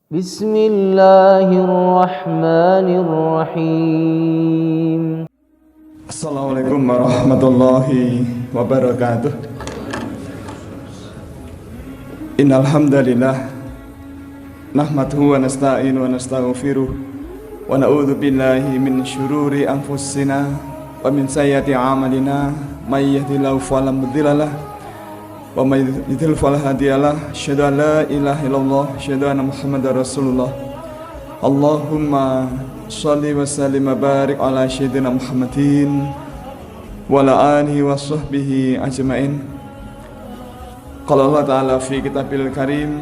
Bismillahirrahmanirrahim. Assalamualaikum warahmatullahi wabarakatuh. Innal hamdalillah nahmaduhu wa nasta'inu wa nastaghfiruh wa na'udzu billahi min syururi anfusina wa min sayyiati a'malina may yahdihillahu fala mudilla lahu wa may yudlil fala hadiya lahu. Asyhadu an la ilaha illallah, asyhadu anna Muhammadar Rasulullah. Allahumma shalli wa sallim wa barik ala sayyidina Muhammadin wa ala alihi wa sahbihi ajma'in. Qala Allah ta'ala fi kitabil karim,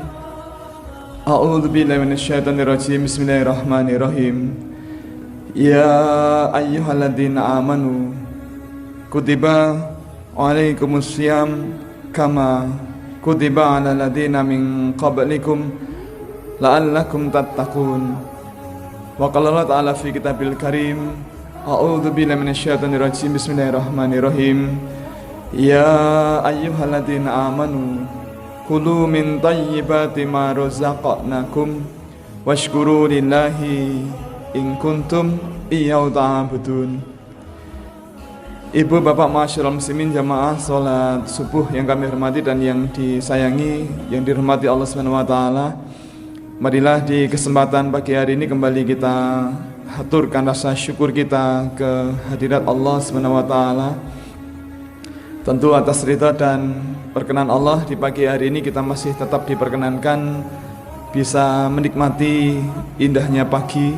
a'udzu billahi minasyaitonir rajim. Bismillahirrahmanirrahim. Ya ayyuhalladzina amanu kutiba alaikumus syiyam kama kutiba alal ladzina min qablikum la'allakum tattaqun. Wa qala Allah ta'ala fi kitabil karim, a'udzu billahi minasyaitonir rajim. Bismillahirrahmanirrahim. Ya ayyuhalladzina amanu kulu min thayyibati ma razaqnakum washkuru lillahi in kuntum iyyahu ta'budun. Ibu bapak masyarul muslimin jamaah salat subuh yang kami hormati dan yang disayangi, yang dirahmati Allah Subhanahu wa taala. Marilah di kesempatan pagi hari ini kembali kita haturkan rasa syukur kita ke hadirat Allah Subhanahu wa taala. Tentu atas ridha dan perkenan Allah, di pagi hari ini kita masih tetap diperkenankan bisa menikmati indahnya pagi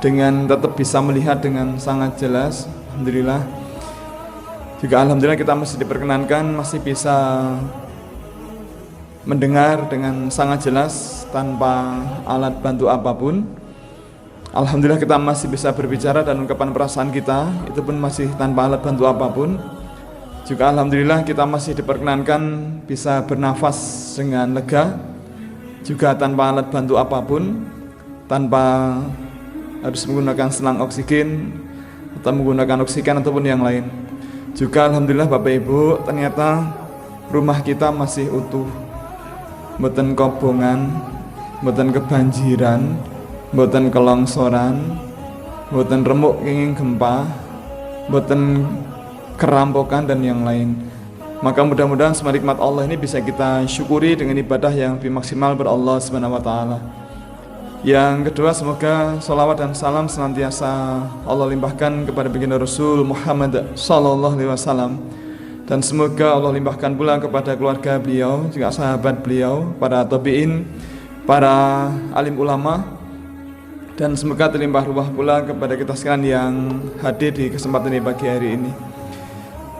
dengan tetap bisa melihat dengan sangat jelas. Alhamdulillah. Juga alhamdulillah kita masih diperkenankan masih bisa mendengar dengan sangat jelas tanpa alat bantu apapun. Alhamdulillah kita masih bisa berbicara dan ungkapan perasaan kita itu pun masih tanpa alat bantu apapun. Juga alhamdulillah kita masih diperkenankan bisa bernafas dengan lega, juga tanpa alat bantu apapun, tanpa harus menggunakan selang oksigen atau menggunakan oksigen ataupun yang lain. Juga alhamdulillah Bapak Ibu, ternyata rumah kita masih utuh, mboten kobongan, mboten kebanjiran, mboten kelongsoran, mboten remuk kenging gempa, mboten kerampokan dan yang lain. Maka mudah-mudahan semua nikmat Allah ini bisa kita syukuri dengan ibadah yang lebih maksimal ber Allah Subhanahu wa taala. Yang kedua, semoga salawat dan salam senantiasa Allah limpahkan kepada baginda Rasul Muhammad sallallahu alaihi wasallam, dan semoga Allah limpahkan pula kepada keluarga beliau, juga sahabat beliau, para tabi'in, para alim ulama, dan semoga terlimpah ruah pula kepada kita sekalian yang hadir di kesempatan ini pagi hari ini.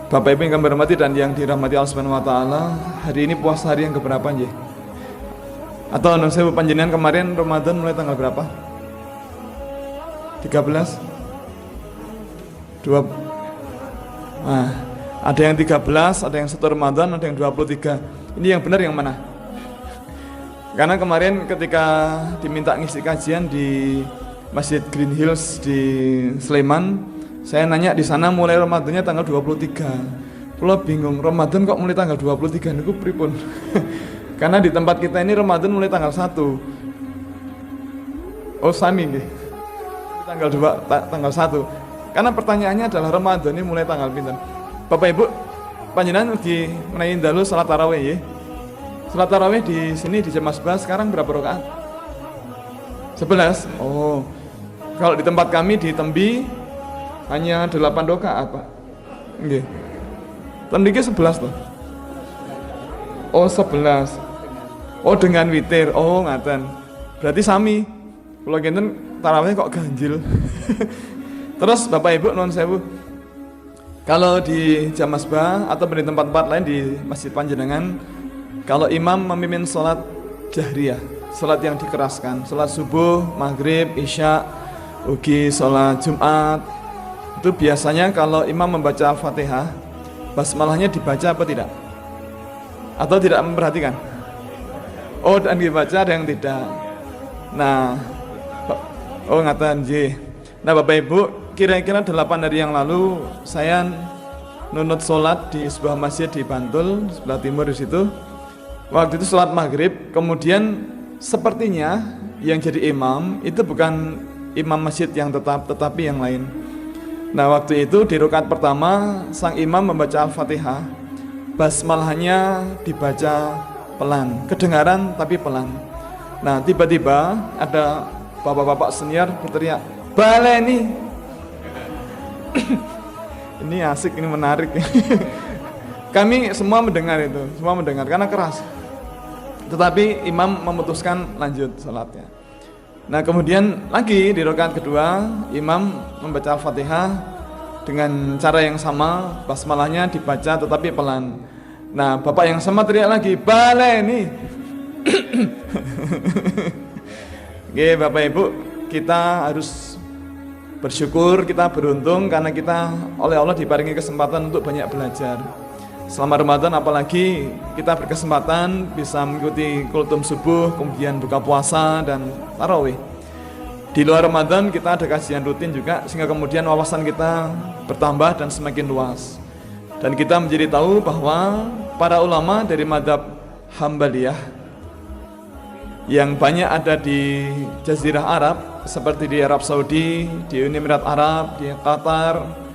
Bapak Ibu yang kami hormati dan yang dirahmati Allah Subhanahu wa taala, hari ini puasa hari yang keberapa nggih? Atau saya panjenengan kemarin Ramadan mulai tanggal berapa? 13? 2. Nah, ada yang 13, ada yang 1 Ramadan, ada yang 23. Ini yang benar yang mana? Karena kemarin ketika diminta ngisi kajian di Masjid Green Hills di Sleman, saya nanya di sana mulai Ramadannya tanggal 23. Pulau bingung, Ramadan kok mulai tanggal 23 niku pripun? Karena di tempat kita ini Ramadan mulai tanggal 1. Oh sami nggih. Tanggal 2, tanggal 1. Karena pertanyaannya adalah Ramadan ini mulai tanggal pinten? Bapak Ibu, panjenengan ugi menawi dalu salat tarawih nggih. Salat tarawih di sini di Jamaah Masbah sekarang berapa rakaat? 11. Oh. Kalau di tempat kami di Tembi hanya 8 rakaat, Pak. Nggih. Tembi 11 loh. Oh 11. Oh dengan witir. Oh ngaten. Berarti sami. Kalau ngenten tarawih kok ganjil. Terus Bapak Ibu nuwun sewu, kalau di Jamaah Masbah atau di tempat-tempat lain di Masjid Panjenengan, kalau imam memimpin sholat jahriyah, sholat yang dikeraskan, sholat subuh, maghrib, isya, ugi sholat Jumat, itu biasanya kalau imam membaca Al-Fatihah, basmalahnya dibaca apa tidak? Atau tidak memperhatikan? Oh, dan dibaca ada yang tidak. Nah, oh ngaten nggih. Nah, Bapak Ibu, kira-kira 8 hari yang lalu saya nunut sholat di sebuah masjid di Bantul, sebelah timur di situ. Waktu itu sholat maghrib, kemudian sepertinya yang jadi imam itu bukan imam masjid yang tetap, tetapi yang lain. Nah, waktu itu di rakaat pertama sang imam membaca Al-Fatihah, basmalahnya dibaca pelan, kedengaran tapi pelan. Nah, tiba-tiba ada bapak-bapak senior berteriak, "Baleni!" Ini asik, ini menarik. Kami semua mendengar itu, semua mendengar karena keras. Tetapi imam memutuskan lanjut salatnya. Nah, kemudian lagi di rakaat kedua, imam membaca Al-Fatihah dengan cara yang sama, basmalahnya dibaca tetapi pelan. Nah, bapak yang sama teriak lagi, "Baleni!" Oke, Bapak Ibu, kita harus bersyukur, kita beruntung karena kita oleh Allah diparingi kesempatan untuk banyak belajar. Selama Ramadan apalagi kita berkesempatan bisa mengikuti kultum subuh, kemudian buka puasa dan tarawih. Di luar Ramadan kita ada kajian rutin juga, sehingga kemudian wawasan kita bertambah dan semakin luas. Dan kita menjadi tahu bahwa para ulama dari mazhab Hambaliyah yang banyak ada di Jazirah Arab, seperti di Arab Saudi, di Uni Emirat Arab, di Qatar,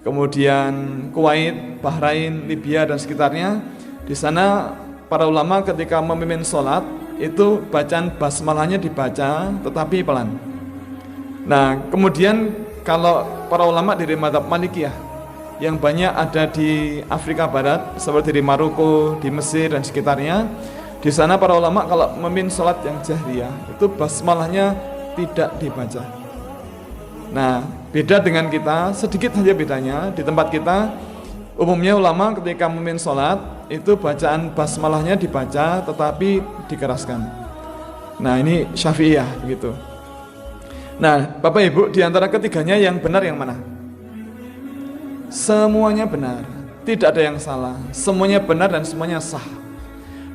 kemudian Kuwait, Bahrain, Libya dan sekitarnya. Di sana para ulama ketika memimpin sholat itu bacaan basmalahnya dibaca tetapi pelan. Nah, kemudian kalau para ulama dari mazhab Malikiyah yang banyak ada di Afrika Barat, seperti di Maroko, di Mesir dan sekitarnya, di sana para ulama kalau memimpin sholat yang jahriyah itu basmalahnya tidak dibaca. Nah, beda dengan kita, sedikit saja bedanya. Di tempat kita umumnya ulama ketika memimpin sholat itu bacaan basmalahnya dibaca tetapi dikeraskan. Nah, ini Syafi'iyah begitu. Nah, Bapak Ibu, di antara ketiganya yang benar yang mana? Semuanya benar, tidak ada yang salah. Semuanya benar dan semuanya sah.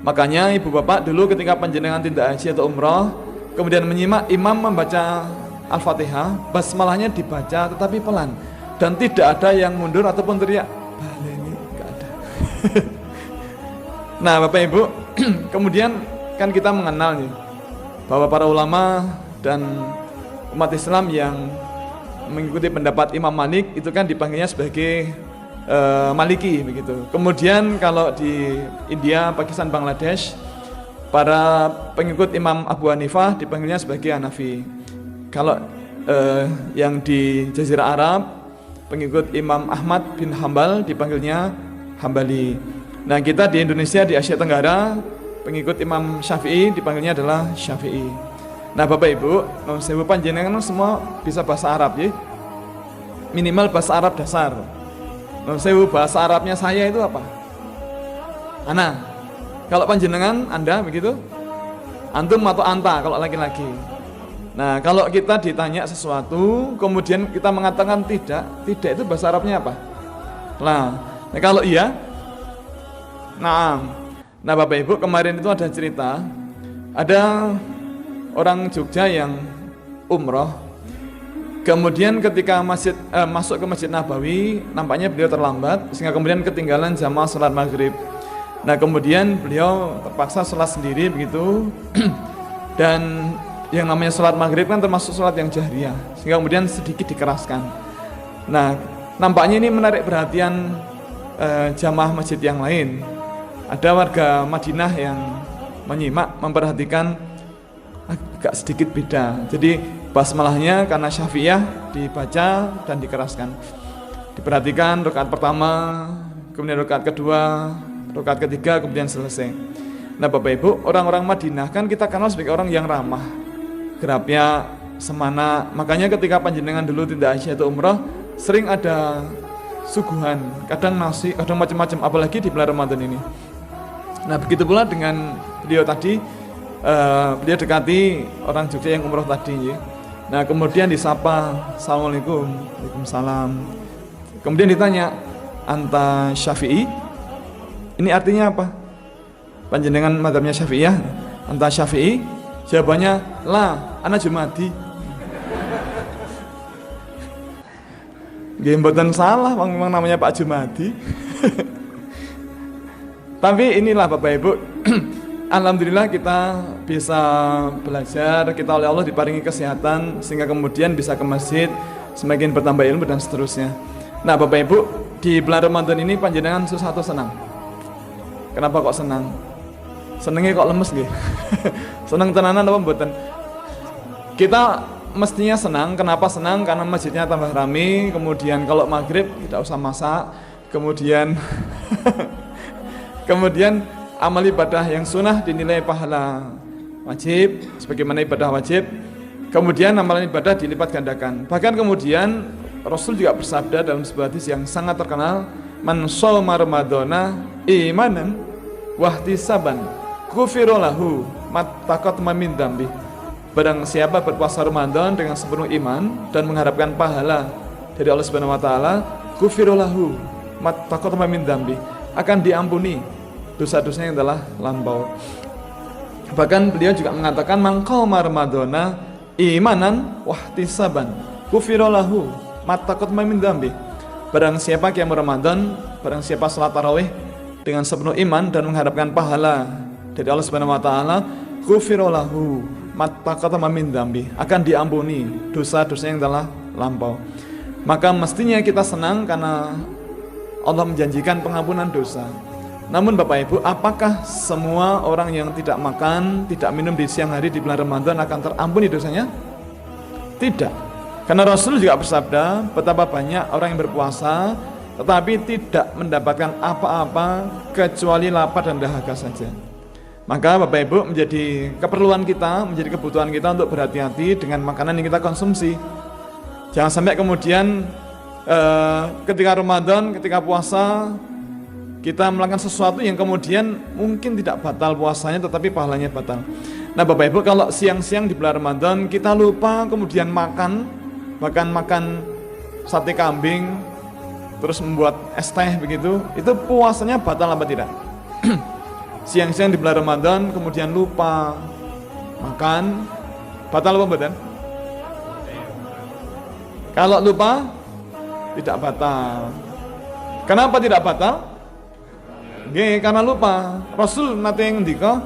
Makanya ibu bapak dulu ketika panjenengan tindak haji atau umrah, kemudian menyimak imam membaca Al-Fatihah, basmalahnya dibaca tetapi pelan, dan tidak ada yang mundur ataupun teriak baleni, enggak ada. Nah, Bapak Ibu, kemudian kan kita mengenal nih bahwa para ulama dan umat Islam yang mengikuti pendapat Imam Malik itu kan dipanggilnya sebagai Maliki begitu. Kemudian kalau di India, Pakistan, Bangladesh, para pengikut Imam Abu Hanifah dipanggilnya sebagai Hanafi. Kalau yang di Jazirah Arab, pengikut Imam Ahmad bin Hambal dipanggilnya Hambali. Nah, kita di Indonesia, di Asia Tenggara, pengikut Imam Syafi'i dipanggilnya adalah Syafi'i. Nah, Bapak Ibu, sewu panjenengan semua bisa bahasa Arab ya. Minimal bahasa Arab dasar. Sewu bahasa Arabnya saya itu apa? Ana. Kalau panjenengan Anda begitu? Antum atau anta kalau laki-laki. Nah, kalau kita ditanya sesuatu kemudian kita mengatakan tidak itu bahasa Arabnya apa? Nah kalau iya, naam. Nah, Bapak Ibu, kemarin itu ada cerita, ada orang Jogja yang umroh. Kemudian ketika masuk ke Masjid Nabawi, nampaknya beliau terlambat sehingga kemudian ketinggalan jamaah sholat maghrib. Nah, kemudian beliau terpaksa sholat sendiri begitu. Dan yang namanya sholat maghrib kan termasuk sholat yang jahriyah, sehingga kemudian sedikit dikeraskan. Nah, nampaknya ini menarik perhatian jamaah masjid yang lain. Ada warga Madinah yang menyimak, memperhatikan agak sedikit beda. Jadi basmalahnya karena Syafi'iyah dibaca dan dikeraskan. Diperhatikan rakaat pertama, kemudian rakaat kedua, rakaat ketiga, kemudian selesai. Nah, Bapak Ibu, orang-orang Madinah kan kita kenal sebagai orang yang ramah, gerapnya semana. Makanya ketika panjenengan dulu tindak haji atau umrah, sering ada suguhan, kadang nasi, kadang macam-macam, apalagi di bulan Ramadan ini. Nah, begitu pula dengan beliau tadi, beliau dekati orang Jogja yang umroh tadi ya. Nah, kemudian disapa, Assalamualaikum, Waalaikumsalam. Kemudian ditanya, anta Syafi'i? Ini artinya apa? Panjenengan mazhabnya Syafi'iyah, anta Syafi'i? Jawabannya, la, ana Jumadi. Nggih mboten salah, memang namanya Pak Jumadi. Tapi inilah Bapak Ibu, Alhamdulillah kita bisa belajar, kita oleh Allah diparingi kesehatan sehingga kemudian bisa ke masjid, semakin bertambah ilmu dan seterusnya. Nah Bapak Ibu, di bulan Ramadan ini panjenengan susah atau senang? Kenapa kok senang? Senengnya kok lemes gitu? Senang tenanan apa mboten? Kita mestinya senang. Kenapa senang? Karena masjidnya tambah rame. Kemudian kalau maghrib tidak usah masak. Kemudian amal ibadah yang sunnah dinilai pahala wajib sebagaimana ibadah wajib. Kemudian amalan ibadah dilipat gandakan. Bahkan kemudian Rasul juga bersabda dalam sebuah hadis yang sangat terkenal, man shoma ramadhana imanan wahtisaban ghufira lahu ma taqaddama min dzambi. Barang siapa berpuasa Ramadan dengan sepenuh iman dan mengharapkan pahala dari Allah Subhanahu wa taala, ghufira lahu ma taqaddama min dzambi, akan diampuni dosa-dosanya yang telah lampau. Bahkan beliau juga mengatakan man qama ramadhana imanan wahtisaban ghufira lahu ma taqaddama min dzambi. Barang siapa qiyam Ramadan, barang siapa salat tarawih dengan sepenuh iman dan mengharapkan pahala dari Allah Subhanahu wa taala, ghufira lahu ma taqaddama min dzambi, akan diampuni dosa-dosa yang telah lampau. Maka mestinya kita senang karena Allah menjanjikan pengampunan dosa. Namun Bapak Ibu, apakah semua orang yang tidak makan, tidak minum di siang hari di bulan Ramadan akan terampuni dosanya? Tidak. Karena Rasul juga bersabda, betapa banyak orang yang berpuasa tetapi tidak mendapatkan apa-apa kecuali lapar dan dahaga saja. Maka Bapak Ibu, menjadi keperluan kita, menjadi kebutuhan kita untuk berhati-hati dengan makanan yang kita konsumsi. Jangan sampai kemudian ketika Ramadan, ketika puasa, kita melakukan sesuatu yang kemudian mungkin tidak batal puasanya tetapi pahalanya batal. Nah Bapak Ibu, kalau siang-siang di bulan Ramadan kita lupa kemudian makan sate kambing, terus membuat es teh begitu, itu puasanya batal apa tidak? Siang-siang di bulan Ramadan kemudian lupa makan, batal apa badan? Kalau lupa tidak batal. Kenapa tidak batal? Karena lupa. Rasul nate ngendika,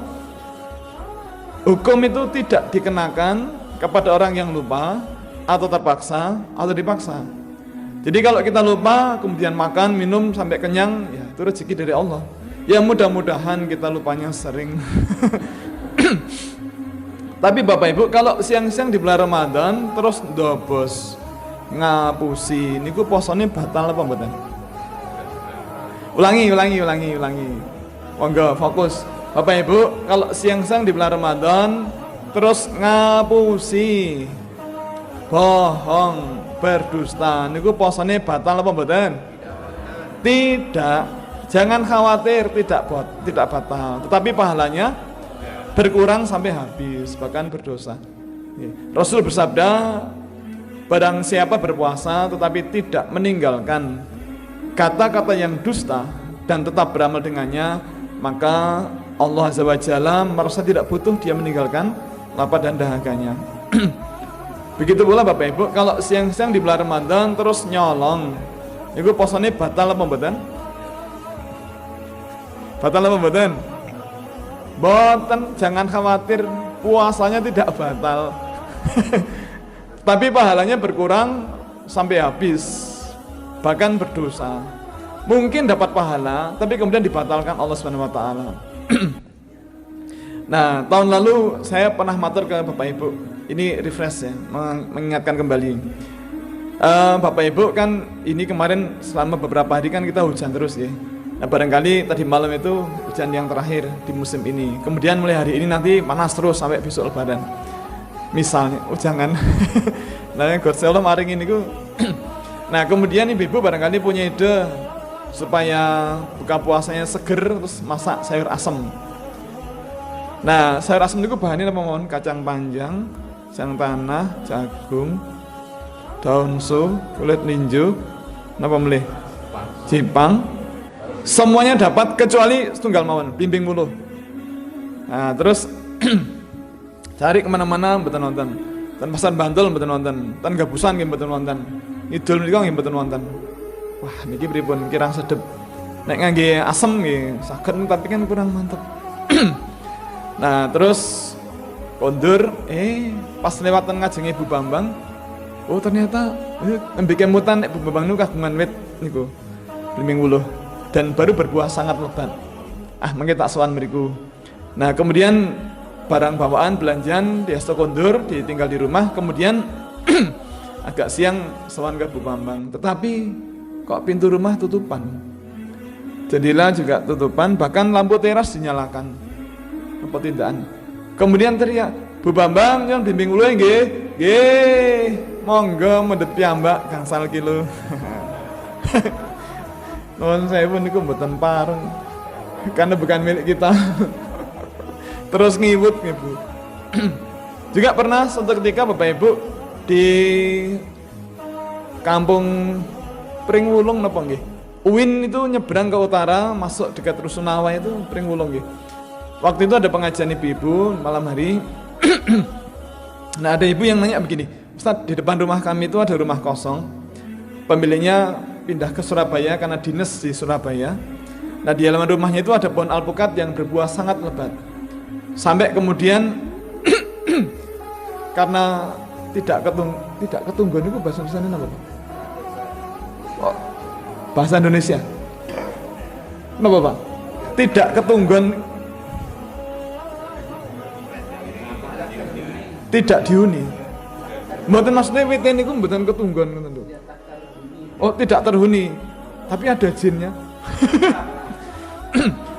hukum itu tidak dikenakan kepada orang yang lupa atau terpaksa atau dipaksa. Jadi kalau kita lupa kemudian makan, minum sampai kenyang, ya itu rezeki dari Allah. Ya mudah-mudahan kita lupanya sering. Tapi Bapak Ibu, kalau siang-siang di bulan Ramadan terus ndobos ngapusi, niku posone batal apa mboten? Ulangi. Monggo fokus. Bapak Ibu, kalau siang-siang di bulan Ramadan terus ngapusi, bohong, berdusta, niku posone batal apa mboten? Tidak. Jangan khawatir, tidak batal, tetapi pahalanya berkurang sampai habis, bahkan berdosa. Rasul bersabda, barang siapa berpuasa tetapi tidak meninggalkan kata-kata yang dusta dan tetap beramal dengannya, maka Allah Azza wa Jalla merasa tidak butuh dia meninggalkan lapar dan dahaganya. Begitu pula Bapak Ibu, kalau siang-siang di bulan Ramadan terus nyolong, itu posone batal apa mboten? Batal apa mboten? Mboten, jangan khawatir, puasanya tidak batal. Tapi pahalanya berkurang sampai habis, bahkan berdosa. Mungkin dapat pahala, tapi kemudian dibatalkan Allah Subhanahu wa taala. Nah, tahun lalu saya pernah matur ke Bapak Ibu. Ini refresh ya, mengingatkan kembali. Bapak Ibu kan ini kemarin selama beberapa hari kan kita hujan terus ya. Nah, barangkali tadi malam itu hujan yang terakhir di musim ini. Kemudian mulai hari ini nanti panas terus sampai besok Lebaran. Misalnya, jangan. Nah, yang Godselo maring ini ku. Nah, kemudian ibu barangkali punya ide supaya buka puasanya seger, terus masak sayur asem. Nah, sayur asem itu bahannya apa mohon? Kacang panjang, jang tanah, jagung, daun su, kulit ninju, napa melih? Jipang. Semuanya dapat kecuali setunggal mawon, bimbing mulu. Nah, terus cari kemana-mana mboten wonten. Ten Pasar Bantul mboten wonten, ten Gabusan nggih mboten wonten. Idul menika nggih mboten wonten. Wah, niki pripun kirang sedep. Nek ngangge asem nggih saged tapi kan kurang mantep. Nah terus kondur, pas lewatan ngajeng Ibu Bambang, oh ternyata nembe kemutan Ibu Bambang niku kagungan wit niku Blimbing Wuluh dan baru berbuah sangat lebat. Mengke tak sowan mriku. Nah kemudian barang bawaan belanjaan di kondur ditinggal di rumah, kemudian agak siang sowan ke Ibu Bambang, tetapi kok pintu rumah tutupan, jendela juga tutupan, bahkan lampu teras dinyalakan. Apa tindakan? Kemudian teriak, Bu Bambang, yang Blimbing Wuluh nggih, nggih, monggo mendhet piyambak gangsal kilo. Nuwun sewu niku mboten pareng, karena bukan milik kita. Terus ngiwut Ibu. Juga pernah suatu ketika Bapak Ibu di kampung Pringwulung napa nggih? Uin itu nyebrang ke utara, masuk dekat Rusunawa itu Pringwulung nggih. Waktu itu ada pengajian ibu-ibu malam hari. Nah ada ibu yang nanya begini, Ustadz, di depan rumah kami itu ada rumah kosong, pemiliknya pindah ke Surabaya karena dinas di Surabaya. Nah di halaman rumahnya itu ada pohon alpukat yang berbuah sangat lebat. Sampai kemudian karena tidak ketunggon itu bahasa Indonesia apa Pak? Oh, bahasa Indonesia apa Pak? Tidak ketunggon, tidak dihuni. Mboten maksudnya wit niku mboten ketunggon ngoten lho. Oh, tidak terhuni. Tapi ada jinnya.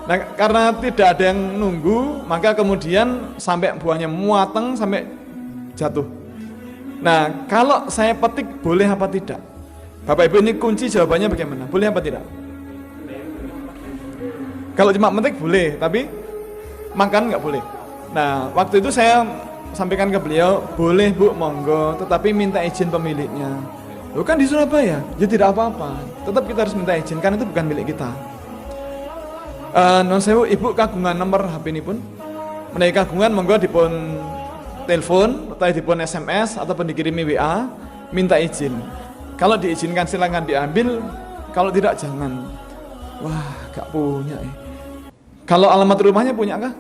Nah, karena tidak ada yang nunggu, maka kemudian sampai buahnya muateng sampai jatuh. Nah, kalau saya petik boleh apa tidak? Bapak Ibu, ini kunci jawabannya bagaimana? Boleh apa tidak? Kalau cuma metik boleh, tapi makan nggak boleh. Nah, waktu itu saya sampaikan ke beliau, boleh Bu, monggo, tetapi minta izin pemiliknya. Loh kan di Surabaya, ya tidak apa-apa. Tetap kita harus minta izin, karena itu bukan milik kita. Non sewu, Ibu kagungan nomor HP ini pun, menaik kagungan monggo dipun telepon atau dipun SMS ataupun dikirimi WA, minta izin. Kalau diizinkan silakan diambil, kalau tidak jangan. Wah, gak punya. Kalau alamat rumahnya punya kah?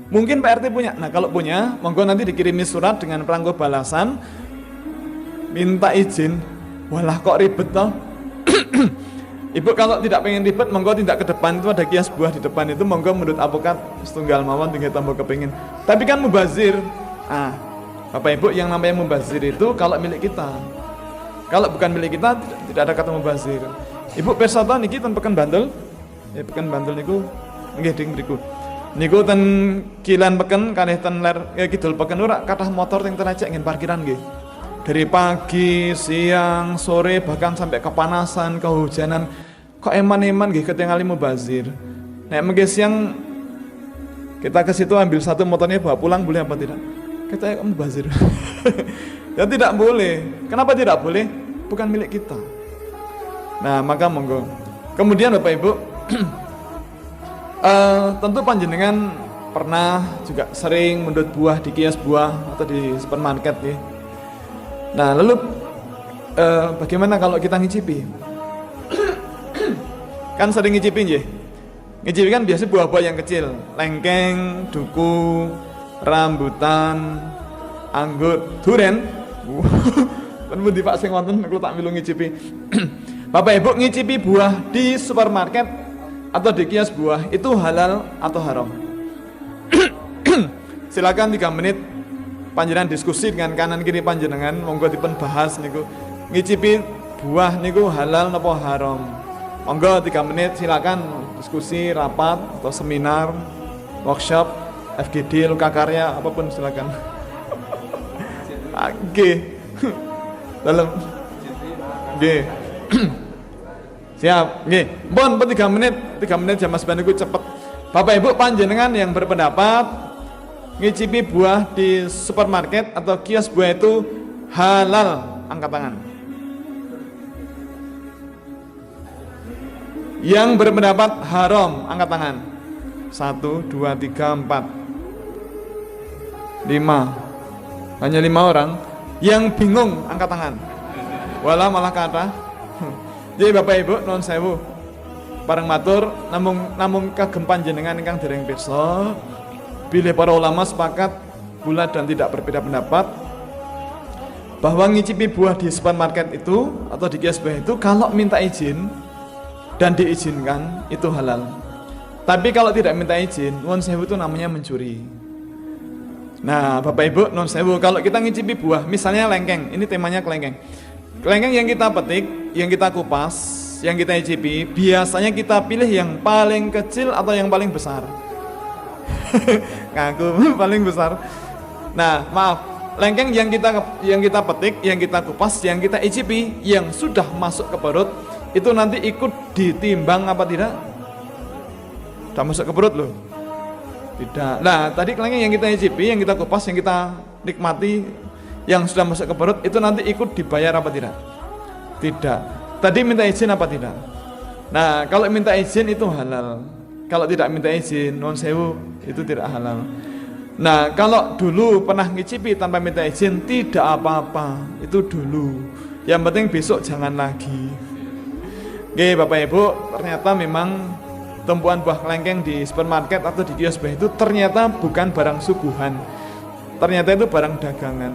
Mungkin Pak RT punya. Nah kalau punya, monggo nanti dikirimi surat dengan perangko balasan, minta izin. Walah kok ribet toh. Ibu kalau tidak pengen ribet, monggo tidak ke depan, itu ada kios buah di depan itu, monggo menurut alpukat setunggal mawon tinggal tambah kepingin. Tapi kan mubazir. Bapak Ibu, yang namanya mubazir itu kalau milik kita. Kalau bukan milik kita tidak ada kata mubazir. Ibu persata niki ten Pekan Bantul. Pekan Bantul niku nggih ding mriku. Niku ten Kilan Peken kalih ten ler kidul Peken ora kathah motor sing terajak ngen parkiran nggih. Dari pagi, siang, sore, bahkan sampai kepanasan, kehujanan, kok eman-eman nggih ketingali mubazir. Nek mengke siang kita ke situ ambil satu motornya bawa pulang boleh apa tidak? Kita mubazir. Ya tidak boleh. Kenapa tidak boleh? Bukan milik kita. Nah, maka monggo. Kemudian Bapak Ibu, tentu panjenengan pernah juga sering mendut buah di kios buah atau di supermarket ya. Nah lalu bagaimana kalau kita ngicipi? Kan sering ngicipi ya. Ngicipi kan biasa buah-buah yang kecil, lengkeng, duku, rambutan, anggur, duren. Kan di Pak sing wonten aku tak milu ngicipi. Bapak Ibu, ngicipi buah di supermarket atau di kios buah itu halal atau haram? Silakan 3 menit panjenengan diskusi dengan kanan kiri panjenengan, monggo dipun bahas niku. Ngicipi buah niku halal napa haram? Monggo 3 menit silakan diskusi, rapat atau seminar, workshop, FGD, Luka Karya, apapun silakan. Oke. Dalam. Oke. Siap, nggih. Mpun 3 menit, 3 menit jam Mas niku cepet. Bapak Ibu panjenengan yang berpendapat ngicipi buah di supermarket atau kios buah itu halal, angkat tangan. Yang berpendapat haram, angkat tangan. 1, 2, 3, 4 5. Hanya 5 orang. Yang bingung, angkat tangan. Walah malah kata. Jadi Bapak Ibu non sewu pareng matur namung kagem panjenengan ingkang dereng pirsa Bila para ulama sepakat bulat dan tidak berbeda pendapat bahwa ngicipi buah di supermarket itu atau di kios buah itu kalau minta izin dan diizinkan itu halal. Tapi kalau tidak minta izin, nuwun sewu itu namanya mencuri. Nah, Bapak Ibu, nuwun sewu, kalau kita ngicipi buah, misalnya lengkeng, ini temanya kelengkeng. Kelengkeng yang kita petik, yang kita kupas, yang kita icipi, biasanya kita pilih yang paling kecil atau yang paling besar. Ngaku paling besar. Nah, maaf, lengkeng yang kita petik, yang kita kupas, yang kita icipi, yang sudah masuk ke perut, itu nanti ikut ditimbang apa tidak? Sudah masuk ke perut loh. Tidak. Nah, tadi kelengkeng yang kita icipi, yang kita kupas, yang kita nikmati, yang sudah masuk ke perut, itu nanti ikut dibayar apa tidak? Tidak. Tadi minta izin apa tidak? Nah, kalau minta izin itu halal. Kalau tidak minta izin, non sewu, itu tidak halal. Nah, kalau dulu pernah ngicipi tanpa minta izin, tidak apa-apa. Itu dulu. Yang penting besok jangan lagi. Oke, Bapak Ibu, ternyata memang tumpuan buah kelengkeng di supermarket atau di kios buah itu ternyata bukan barang suguhan. Ternyata itu barang dagangan.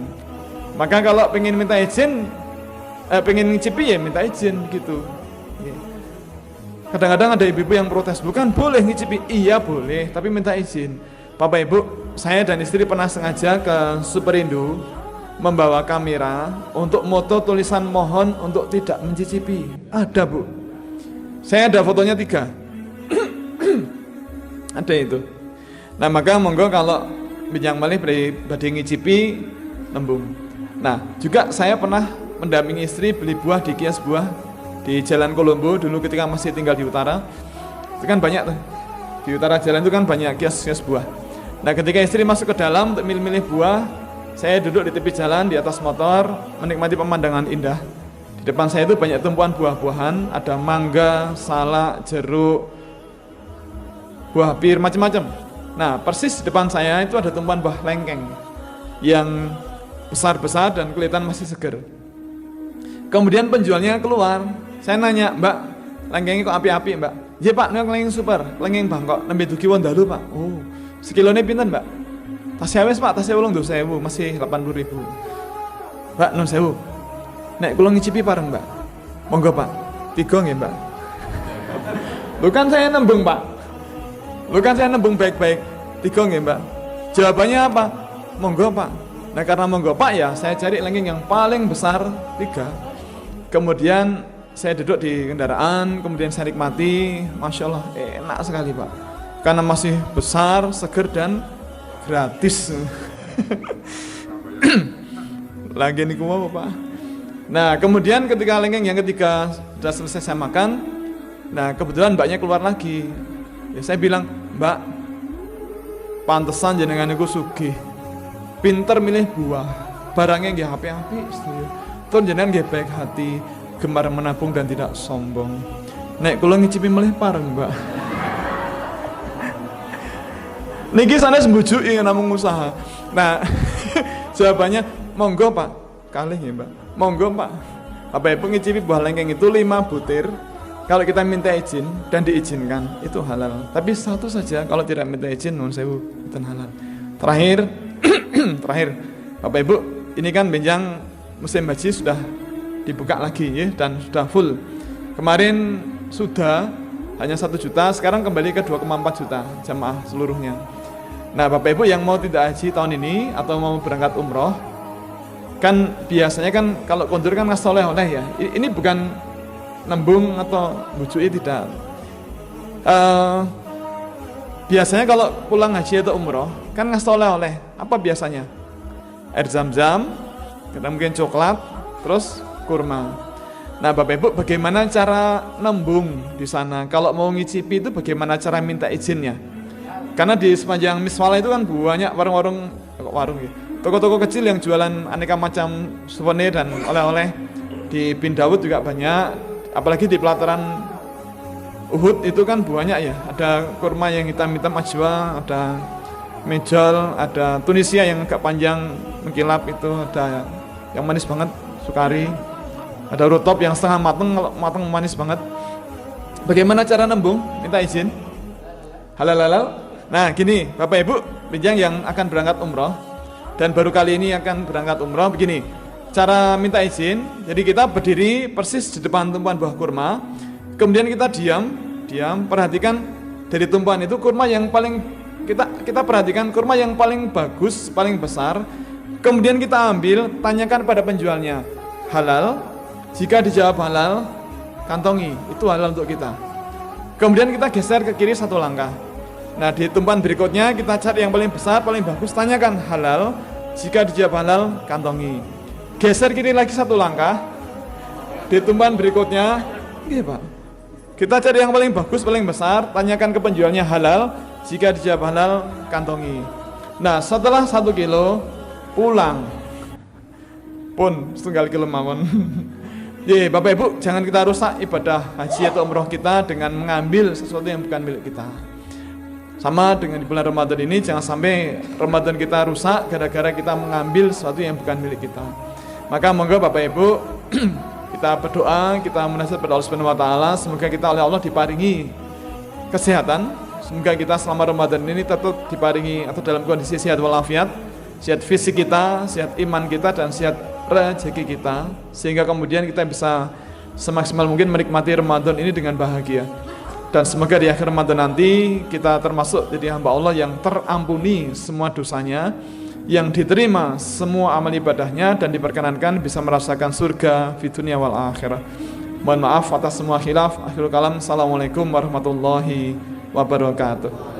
Maka kalau pengen minta izin, pengen ngicipi ya minta izin gitu. Kadang-kadang ada ibu-ibu yang protes, bukan boleh ngicipi. Iya boleh, tapi minta izin. Bapak Ibu, saya dan istri pernah sengaja ke Superindo membawa kamera untuk moto tulisan mohon untuk tidak mencicipi. Ada Bu, saya ada fotonya 3. Ada itu. Nah, maka monggo kalau binjang malih badhe ngicipi nembung. Nah, juga saya pernah mendampingi istri beli buah di kios buah di Jalan Kolombo dulu ketika masih tinggal di utara. Itu kan banyak tuh. Di utara jalan itu kan banyak kios-kios buah. Nah, ketika istri masuk ke dalam untuk milih-milih buah, saya duduk di tepi jalan di atas motor menikmati pemandangan indah. Di depan saya itu banyak tumpuan buah-buahan, ada mangga, salak, jeruk, buah pir, macam-macam. Nah, persis di depan saya itu ada tumpuan buah lengkeng yang besar-besar dan kelihatan masih segar. Kemudian penjualnya keluar. Saya nanya, Mbak, lengkengnya kok api-api, Mbak? Iya Pak, ini lengkeng super, lengkeng Bangkok, nembe dugi Wondalu Pak. Oh, sekilone pinten Mbak? Tasnya wis Pak, tasnya 8.000, masih 80.000. Mbak, nun sewu. Nek kula ngicipi bareng Mbak. Monggo Pak. 3 nggih Mbak. Lu kan saya nembung Pak. Lu kan saya nembung baik-baik. 3 nggih Mbak. Jawabannya apa? Monggo Pak. Nah, karena monggo Pak ya, saya cari lengkeng yang paling besar 3. Kemudian saya duduk di kendaraan, kemudian saya nikmati, Masya Allah, enak sekali Pak. Karena masih besar, seger dan gratis. Lagi niku apa Pak? Nah, kemudian ketika lengkeng yang ketiga sudah selesai saya makan, nah kebetulan mbaknya keluar lagi. Ya, saya bilang, Mbak, pantesan jenengan niku sugih, pinter milih buah, barangnya nggih api-api, tur jenengan nggih baik hati, gemar menabung dan tidak sombong. Nek kula ngicipi milih pareng Mbak. Niki sanes mbujuki namung usaha. Nah, jawabannya monggo Pak. Kalih ya Mbak. Monggo Pak. Bapak Ibu ngicipi buah lengkeng itu 5 butir. Kalau kita minta izin dan diizinkan itu halal. Tapi satu saja kalau tidak minta izin nuwun sewu itu halal. Terakhir Bapak Ibu, ini kan benjang musim haji sudah dibuka lagi ya, dan sudah full. Kemarin sudah hanya 1 juta, sekarang kembali ke 2,4 juta jamaah seluruhnya. Nah, Bapak Ibu yang mau tidak haji tahun ini atau mau berangkat umroh, kan biasanya kan kalau kondur kan ngasih oleh-oleh ya. Ini bukan nembung atau bujui, tidak. Biasanya kalau pulang haji atau umroh kan ngasih oleh-oleh. Apa biasanya? Air zam-zam, kita mungkin coklat, terus kurma. Nah, Bapak Ibu, bagaimana cara nembung di sana? Kalau mau ngicipi itu bagaimana cara minta izinnya? Karena di sepanjang Miswala itu kan banyak warung-warung ya, toko-toko kecil yang jualan aneka macam souvenir dan oleh-oleh. Di Bin Dawud juga banyak, apalagi di pelataran Uhud itu kan banyak ya. Ada kurma yang hitam-hitam ajwa, ada mejol, ada Tunisia yang agak panjang mengkilap itu, ada yang manis banget sukari, ada rutop yang setengah mateng manis banget. Bagaimana cara nembung? Minta izin halal. Nah gini Bapak Ibu, Binjang yang akan berangkat umroh dan baru kali ini akan berangkat umroh, begini cara minta izin. Jadi kita berdiri persis di depan tumpuan buah kurma, kemudian kita diam, perhatikan dari tumpuan itu kurma yang paling kita perhatikan kurma yang paling bagus, paling besar. Kemudian kita ambil, tanyakan pada penjualnya, halal? Jika dijawab halal, kantongi, itu halal untuk kita. Kemudian kita geser ke kiri satu langkah. Nah, di tumpuan berikutnya kita cari yang paling besar, paling bagus, tanyakan halal. Jika dijawab halal, kantongi. Geser kiri lagi satu langkah. Di tumpuan berikutnya, Pak, kita cari yang paling bagus, paling besar, tanyakan ke penjualnya halal. Jika dijawab halal, kantongi. Nah, setelah 1 kilo pulang. Pun setengah kilo mawon. Ye, Bapak Ibu, jangan kita rusak ibadah haji atau umroh kita dengan mengambil sesuatu yang bukan milik kita. Sama dengan di bulan Ramadan ini, jangan sampai Ramadan kita rusak gara-gara kita mengambil sesuatu yang bukan milik kita. Maka monggo Bapak Ibu, kita berdoa, kita munajat pada Allah Subhanahu wa taala, semoga kita oleh Allah diparingi kesehatan. Semoga kita selama Ramadan ini tetap diparingi atau dalam kondisi sehat walafiat, sehat fisik kita, sehat iman kita, dan sehat rezeki kita, sehingga kemudian kita bisa semaksimal mungkin menikmati Ramadan ini dengan bahagia. Dan semoga di akhir Ramadan nanti kita termasuk jadi hamba Allah yang terampuni semua dosanya, yang diterima semua amal ibadahnya, dan diperkenankan bisa merasakan surga di dunia wal akhirah. Mohon maaf atas semua khilaf. Akhirul kalam. Assalamualaikum warahmatullahi wabarakatuh.